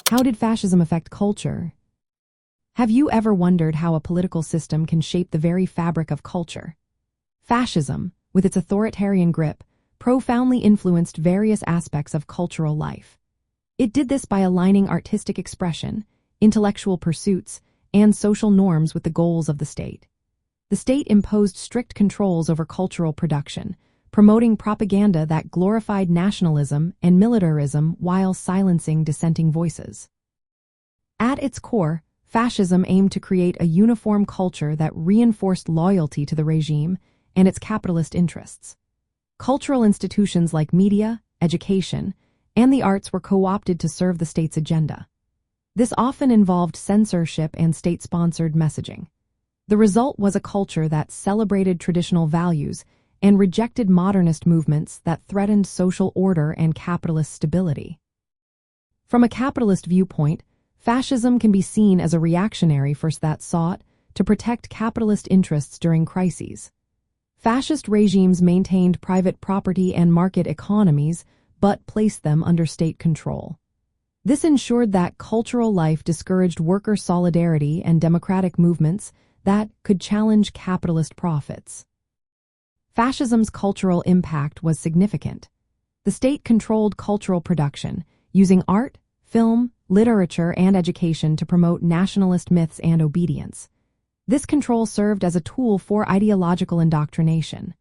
How did fascism affect culture? Have you ever wondered how a political system can shape the very fabric of culture? Fascism, with its authoritarian grip, profoundly influenced various aspects of cultural life. It did this by aligning artistic expression, intellectual pursuits, and social norms with the goals of the state. The state imposed strict controls over cultural production, promoting propaganda that glorified nationalism and militarism while silencing dissenting voices. At its core, fascism aimed to create a uniform culture that reinforced loyalty to the regime and its capitalist interests. Cultural institutions like media, education, and the arts were co-opted to serve the state's agenda. This often involved censorship and state-sponsored messaging. The result was a culture that celebrated traditional values and rejected modernist movements that threatened social order and capitalist stability. From a capitalist viewpoint, fascism can be seen as a reactionary force that sought to protect capitalist interests during crises. Fascist regimes maintained private property and market economies, but placed them under state control. This ensured that cultural life discouraged worker solidarity and democratic movements that could challenge capitalist profits. Fascism's cultural impact was significant. The state controlled cultural production, using art, film, literature, and education to promote nationalist myths and obedience. This control served as a tool for ideological indoctrination.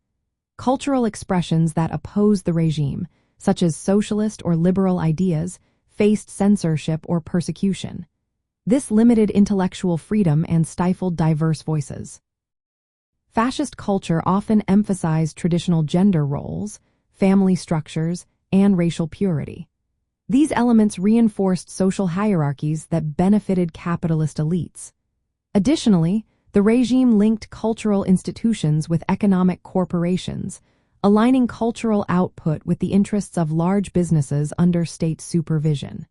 Cultural expressions that opposed the regime, such as socialist or liberal ideas, faced censorship or persecution. This limited intellectual freedom and stifled diverse voices. Fascist culture often emphasized traditional gender roles, family structures, and racial purity. These elements reinforced social hierarchies that benefited capitalist elites. Additionally, the regime linked cultural institutions with economic corporations, aligning cultural output with the interests of large businesses under state supervision.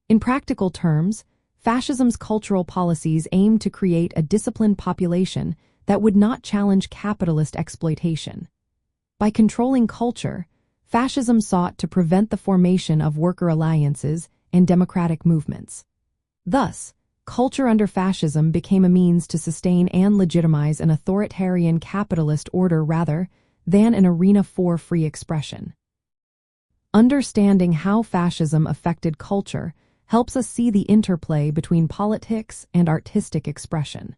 In practical terms, fascism's cultural policies aimed to create a disciplined population that would not challenge capitalist exploitation. By controlling culture, fascism sought to prevent the formation of worker alliances and democratic movements. Thus, culture under fascism became a means to sustain and legitimize an authoritarian capitalist order rather than an arena for free expression. Understanding how fascism affected culture helps us see the interplay between politics and artistic expression.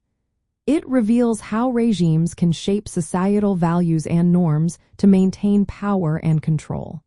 It reveals how regimes can shape societal values and norms to maintain power and control.